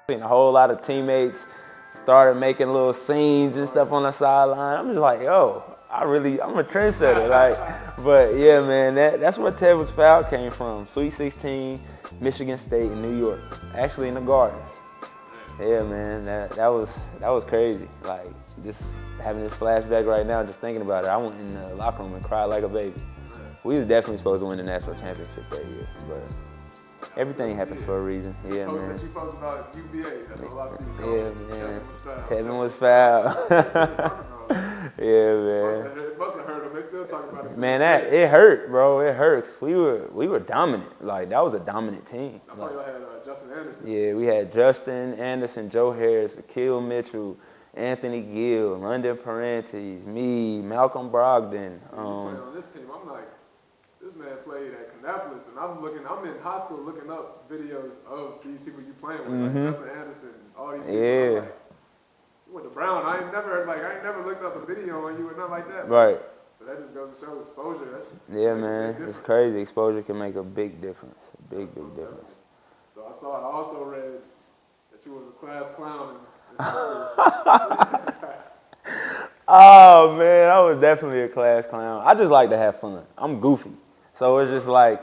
Seen a whole lot of teammates started making little scenes and stuff on the sideline. I'm just like, yo, I'm a trendsetter. Like, but yeah, man, that's where Teven's foul came from. Sweet 16, Michigan State in New York, actually in the Garden. Yeah, man, that was crazy. Like, just having this flashback right now, just thinking about it. I went in the locker room and cried like a baby. We was definitely supposed to win the national championship that year, but everything happens for a reason. Yeah, man. That you post about UVA, that's all I see. Yeah, man. Teven was foul. Yeah, man. It must have hurt them. They still talking about it. Man, it hurt, bro. It hurt. We were dominant. Like, that was a dominant team. That's why y'all had Justin Anderson. Yeah, we had Justin Anderson, Joe Harris, Akil Mitchell, Anthony Gill, London Parentes, me, Malcolm Brogdon. So you playing on this team, I'm like, this man played at Kannapolis, and I'm in high school looking up videos of these people you playing with, like Justin Anderson, all these people. Yeah. I'm like, you went to Brown. I ain't never looked up a video on you or nothing like that. Right. So that just goes to show exposure. Yeah, man. It's crazy. Exposure can make a big difference. A big difference. So I also read that you was a class clown in high school. Oh, man, I was definitely a class clown. I just like to have fun. I'm goofy. So it's just like,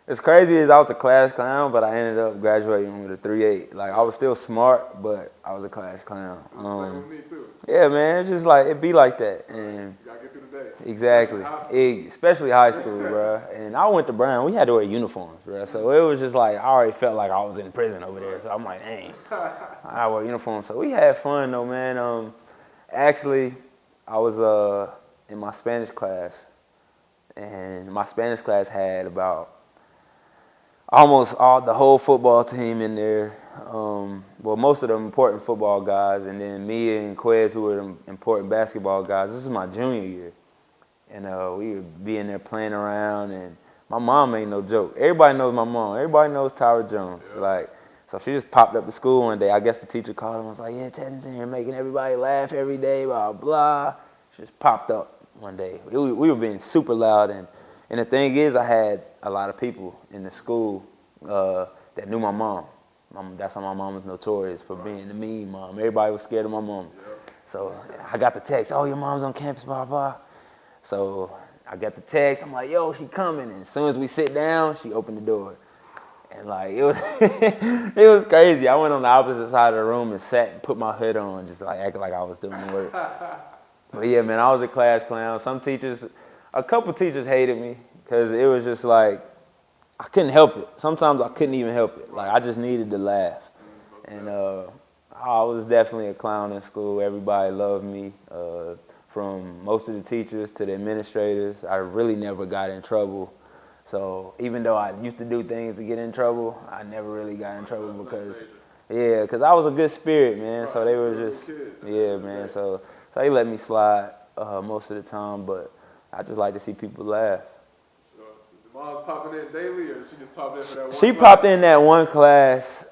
as crazy as I was a class clown, but I ended up graduating with a 3.8. Like, I was still smart, but I was a class clown. Same with me, too. Yeah, man, it's just like, it be like that. And you gotta get through the day. Exactly. Especially high school, bro. And I went to Brown. We had to wear uniforms, bro. So it was just like, I already felt like I was in prison over there. So I'm like, dang, I wear uniforms. So we had fun, though, man. Actually, I was in my Spanish class, and my Spanish class had about almost the whole football team in there. Well, most of the important football guys, and then me and Quez, who were the important basketball guys. This was my junior year, and we would be in there playing around, and my mom ain't no joke. Everybody knows my mom. Everybody knows Tyra Jones. Yeah. Like, so she just popped up to school one day. I guess the teacher called her and was like, yeah, Teven's in here making everybody laugh every day, blah, blah. She just popped up one day. We were being super loud, and the thing is, I had a lot of people in the school that knew my mom. That's how my mom was notorious for being the mean mom. Everybody was scared of my mom. So I got the text, oh, your mom's on campus, blah, blah. So I got the text. I'm like, yo, she coming. And as soon as we sit down, she opened the door. And like, it was, it was crazy. I went on the opposite side of the room and sat and put my hood on, just like acting like I was doing the work. But yeah, man, I was a class clown. A couple teachers hated me because it was just like, I couldn't help it. Sometimes I couldn't even help it. Like, I just needed to laugh. And I was definitely a clown in school. Everybody loved me. From most of the teachers to the administrators, I really never got in trouble. So even though I used to do things to get in trouble, I never really got in trouble because I was a good spirit, man. So they were just, yeah, man. So they let me slide most of the time, but I just like to see people laugh. Is your mom's popping in daily, or she just popped in for that one class? She popped in that one class.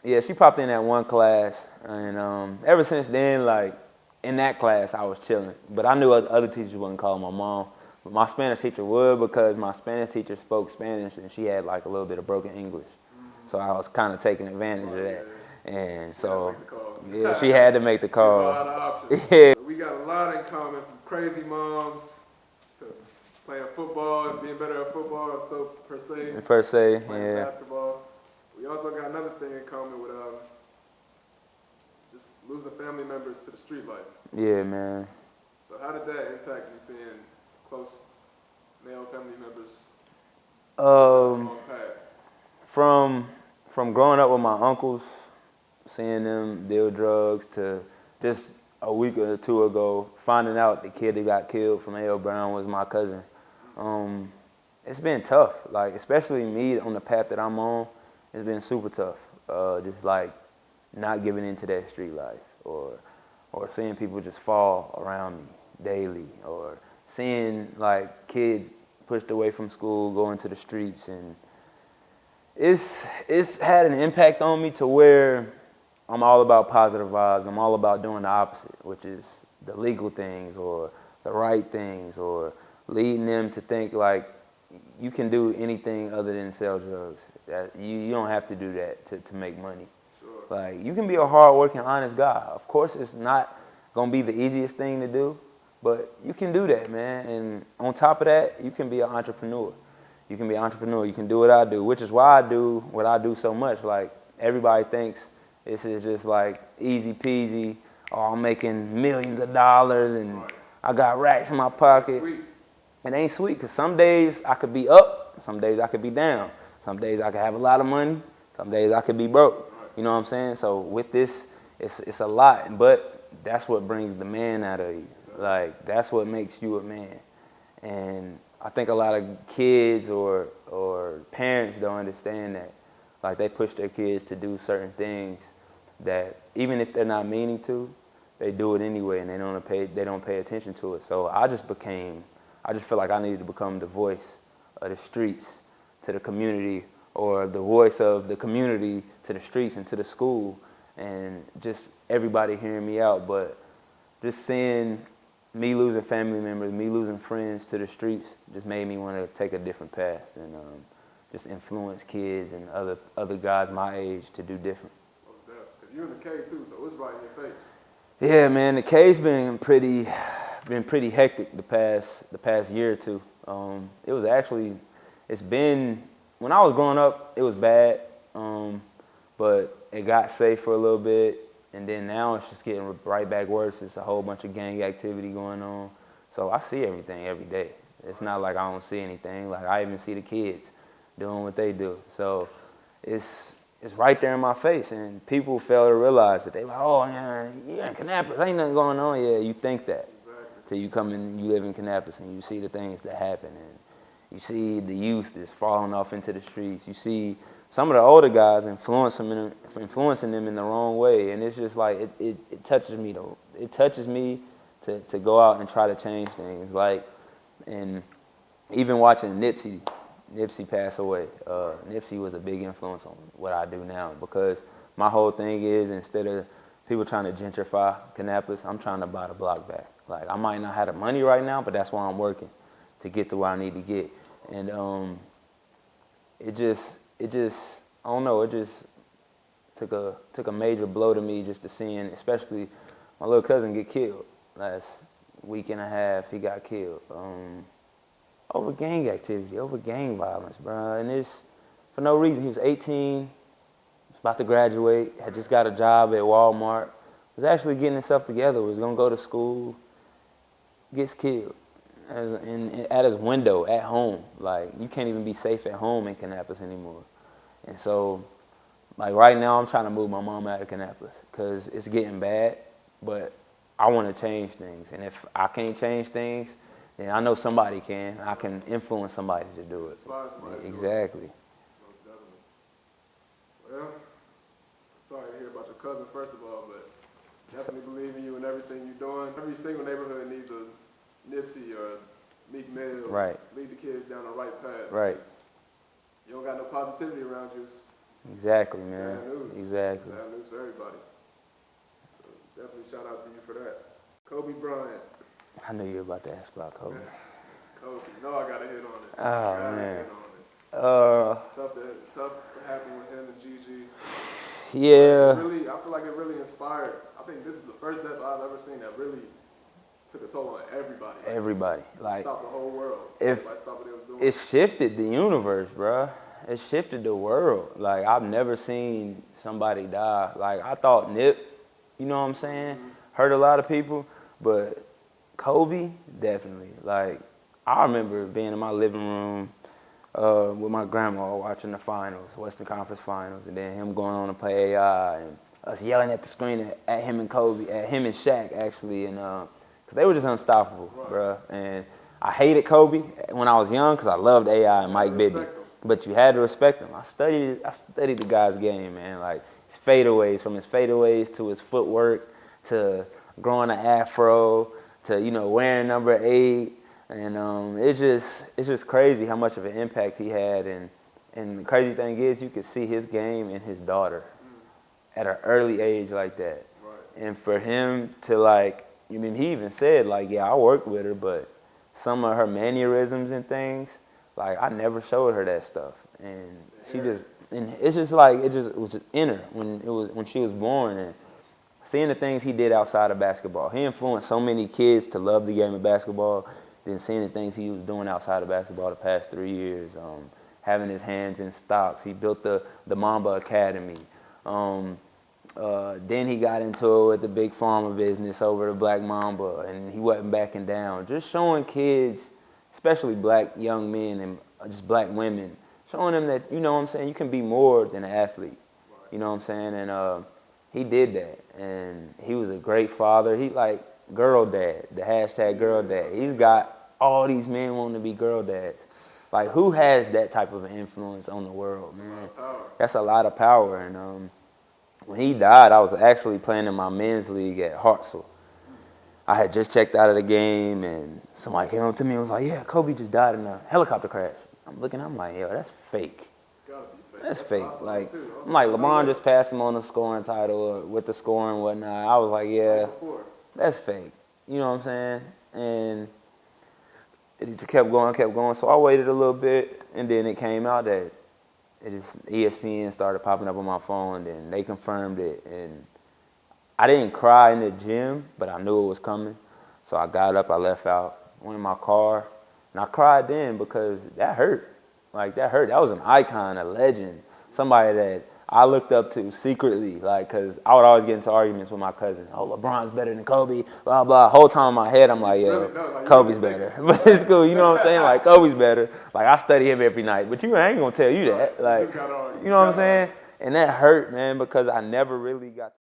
Yeah, she popped in that one class, and ever since then, like, in that class, I was chilling. But I knew other teachers wouldn't call my mom. But my Spanish teacher would, because my Spanish teacher spoke Spanish and she had like a little bit of broken English. So I was kind of taking advantage of that. And so, yeah, she had to make the call. She's a lot of options. Yeah. We got a lot in common, from crazy moms to playing football and being better at football, so per se, playing basketball. We also got another thing in common with just losing family members to the street life. Yeah, man. So how did that impact you, seeing close male family members? From growing up with my uncles, seeing them deal drugs, to just a week or two ago, finding out the kid that got killed from A.L. Brown was my cousin. It's been tough, like, especially me on the path that I'm on. It's been super tough, just like not giving into that street life, or seeing people just fall around me daily, or seeing like kids pushed away from school, going to the streets. And it's had an impact on me to where I'm all about positive vibes. I'm all about doing the opposite, which is the legal things or the right things, or leading them to think like, you can do anything other than sell drugs. You don't have to do that to make money. Sure. Like, you can be a hard-working, honest guy. Of course, it's not going to be the easiest thing to do, but you can do that, man. And on top of that, you can be an entrepreneur. You can be an entrepreneur. You can do what I do, which is why I do what I do so much. Like, everybody thinks this is just like easy peasy. Oh, I'm making millions of dollars and I got racks in my pocket. It ain't sweet, because some days I could be up, some days I could be down. Some days I could have a lot of money, some days I could be broke. You know what I'm saying? So with this, it's a lot, but that's what brings the man out of you. Like, that's what makes you a man. And I think a lot of kids or parents don't understand that. Like, they push their kids to do certain things that even if they're not meaning to, they do it anyway, and they don't pay attention to it. So I just feel like I needed to become the voice of the streets to the community, or the voice of the community to the streets and to the school, and just everybody hearing me out. But just seeing me losing family members, me losing friends to the streets just made me want to take a different path and just influence kids and other guys my age to do different. Because you're in the K too, so it's right in your face. Yeah, man, the K's been pretty hectic the past year or two. It's been, when I was growing up, it was bad, but it got safe for a little bit, and then now it's just getting right back worse. It's a whole bunch of gang activity going on. So I see everything every day. It's not like I don't see anything. Like, I even see the kids doing what they do. So it's right there in my face, and people fail to realize it. They like, oh, man, you're in Kannapolis, ain't nothing going on. Yeah, you think that. Exactly. Till you come in, you live in Kannapolis, and you see the things that happen, and you see the youth is falling off into the streets. You see some of the older guys influencing them in the wrong way, and it's just like it touches me though. It touches me to go out and try to change things. Like, and even watching Nipsey pass away. Nipsey was a big influence on what I do now, because my whole thing is, instead of people trying to gentrify Kannapolis, I'm trying to buy the block back. Like, I might not have the money right now, but that's why I'm working to get to where I need to get. And it just I don't know, it just took a major blow to me, just to seeing, especially my little cousin get killed last week and a half. He got killed over gang activity, over gang violence, bro. And it's for no reason. He was 18, was about to graduate, had just got a job at Walmart, was actually getting himself together, was gonna go to school, gets killed. At his window, at home. Like, you can't even be safe at home in Kannapolis anymore. And so, like, right now I'm trying to move my mom out of Kannapolis because it's getting bad, but I want to change things. And if I can't change things, then I know somebody can. I can influence somebody to do it. Inspire somebody. Exactly. Most definitely. Well, sorry to hear about your cousin, first of all, but definitely believe in you and everything you're doing. Every single neighborhood needs a Nipsey or Meek Mill. Right. Lead the kids down the right path. Right. You don't got no positivity around you. Exactly, man. Bad news. Exactly. Bad news for everybody. So definitely shout out to you for that. Kobe Bryant. I knew you were about to ask about Kobe. Kobe. No, I got to hit on it. Oh, man. Tough happened with him and Gigi. Yeah. I feel like it really inspired. I think this is the first death I've ever seen that really took a toll on everybody. Everybody. Like, stopped the whole world. Stopped what they was doing. It shifted the universe, bruh. It shifted the world. Like, I've never seen somebody die. Like, I thought Nip, you know what I'm saying, hurt a lot of people, but Kobe, definitely. Like, I remember being in my living room with my grandma watching the finals, Western Conference Finals, and then him going on to play AI, and us yelling at the screen at him and Kobe, at him and Shaq, actually, and cause they were just unstoppable, bruh. And I hated Kobe when I was young because I loved AI and Mike Bibby. But you had to respect him. I studied the guy's game, man. Like, his fadeaways, from his fadeaways to his footwork, to growing an afro, to, you know, wearing number 8. And it's just crazy how much of an impact he had. And the crazy thing is, you could see his game in his daughter at an early age like that. Right. And for him to, like, he even said, like, yeah, I worked with her, but some of her mannerisms and things Like, I never showed her that stuff. And she just, and it's just like, it was just in her when she was born. And seeing the things he did outside of basketball. He influenced so many kids to love the game of basketball. Then seeing the things he was doing outside of basketball the past 3 years. Having his hands in stocks. He built the Mamba Academy. Then he got into it with the big pharma business over the Black Mamba, and he wasn't backing down. Just showing kids, especially black young men and just black women, showing them that, you know what I'm saying, you can be more than an athlete. You know what I'm saying? And he did that, and he was a great father. He like girl dad, the hashtag girl dad. He's got all these men wanting to be girl dads. Like, who has that type of influence on the world, man? That's a lot of power. And when he died, I was actually playing in my men's league at Hartselle. I had just checked out of the game, and somebody came up to me and was like, yeah, Kobe just died in a helicopter crash. I'm like, yo, that's fake. That's fake. Awesome, like, I'm like, LeBron just passed him on the scoring title with the score and whatnot. I was like, yeah, that's fake. You know what I'm saying? And it just kept going. So I waited a little bit, and then it came out that ESPN started popping up on my phone, and they confirmed it. And I didn't cry in the gym, but I knew it was coming. So I got up, I left out, went in my car, and I cried then because that hurt. Like, that hurt. That was an icon, a legend, somebody that I looked up to secretly, like, because I would always get into arguments with my cousin. Oh, LeBron's better than Kobe, blah, blah. Whole time in my head, I'm like, yeah, Kobe's better. But it's cool, you know what I'm saying? Like, Kobe's better. Like, I study him every night. But I ain't going to tell you that. Like, you know what I'm saying? And that hurt, man, because I never really got